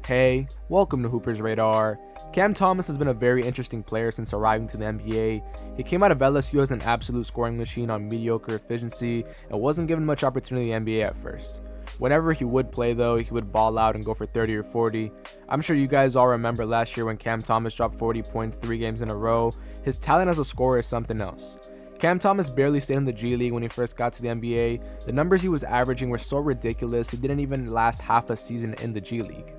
Hey, welcome to Hooper's Radar. Cam Thomas has been a very interesting player since arriving to the NBA. He came out of LSU as an absolute scoring machine on mediocre efficiency and wasn't given much opportunity in the NBA at first. Whenever he would play though, he would ball out and go for 30 or 40. I'm sure you guys all remember last year when Cam Thomas dropped 40 points 3 games in a row. His talent as a scorer is something else. Cam Thomas barely stayed in the G League when he first got to the NBA. The numbers he was averaging were so ridiculous, he didn't even last half a season in the G League.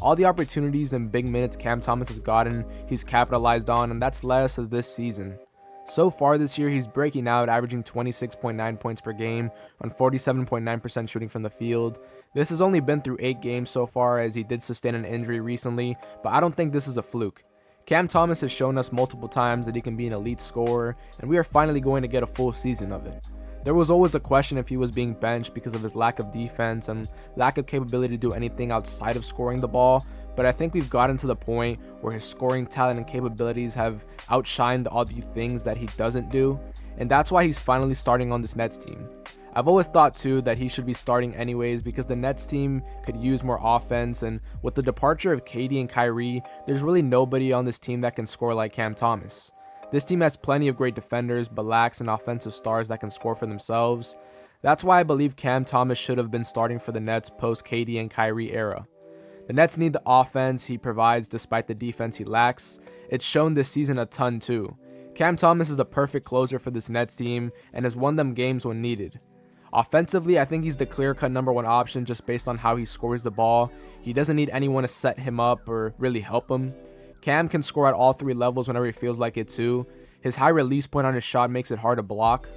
All the opportunities and big minutes Cam Thomas has gotten, he's capitalized on, and that's led us to this season. So far this year, he's breaking out, averaging 26.9 points per game on 47.9% shooting from the field. This has only been through 8 games so far, as he did sustain an injury recently, but I don't think this is a fluke. Cam Thomas has shown us multiple times that he can be an elite scorer, and we are finally going to get a full season of it. There was always a question if he was being benched because of his lack of defense and lack of capability to do anything outside of scoring the ball, but I think we've gotten to the point where his scoring talent and capabilities have outshined all the things that he doesn't do, and that's why he's finally starting on this Nets team. I've always thought too that he should be starting anyways because the Nets team could use more offense, and with the departure of KD and Kyrie, there's really nobody on this team that can score like Cam Thomas. This team has plenty of great defenders, but lacks an offensive stars that can score for themselves. That's why I believe Cam Thomas should have been starting for the Nets post KD and Kyrie era. The Nets need the offense he provides despite the defense he lacks. It's shown this season a ton too. Cam Thomas is the perfect closer for this Nets team and has won them games when needed. Offensively, I think he's the clear-cut number 1 option just based on how he scores the ball. He doesn't need anyone to set him up or really help him. Cam can score at all 3 levels whenever he feels like it too. His high release point on his shot makes it hard to block.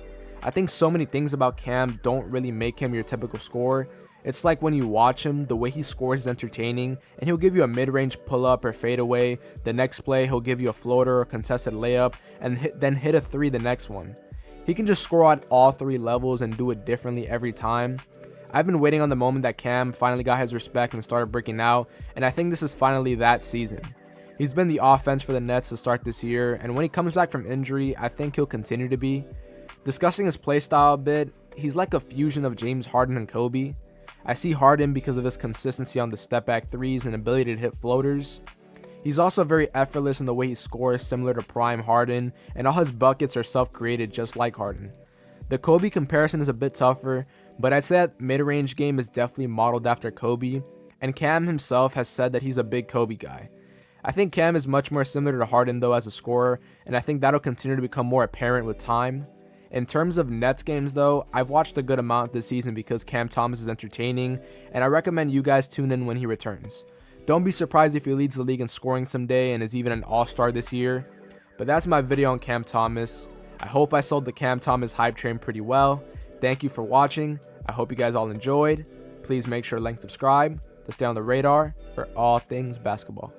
I think so many things about Cam don't really make him your typical scorer. It's like when you watch him, the way he scores is entertaining, and he'll give you a mid-range pull-up or fadeaway. The next play, he'll give you a floater or contested layup, and then hit a 3 the next one. He can just score at all 3 levels and do it differently every time. I've been waiting on the moment that Cam finally got his respect and started breaking out, and I think this is finally that season. He's been the offense for the Nets to start this year, and when he comes back from injury, I think he'll continue to be. Discussing his playstyle a bit, he's like a fusion of James Harden and Kobe. I see Harden because of his consistency on the step-back threes and ability to hit floaters. He's also very effortless in the way he scores, similar to prime Harden, and all his buckets are self-created just like Harden. The Kobe comparison is a bit tougher, but I'd say that mid-range game is definitely modeled after Kobe, and Cam himself has said that he's a big Kobe guy. I think Cam is much more similar to Harden though as a scorer, and I think that'll continue to become more apparent with time. In terms of Nets games though, I've watched a good amount this season because Cam Thomas is entertaining, and I recommend you guys tune in when he returns. Don't be surprised if he leads the league in scoring someday and is even an all-star this year. But that's my video on Cam Thomas. I hope I sold the Cam Thomas hype train pretty well. Thank you for watching. I hope you guys all enjoyed. Please make sure to like and subscribe to stay on the radar for all things basketball.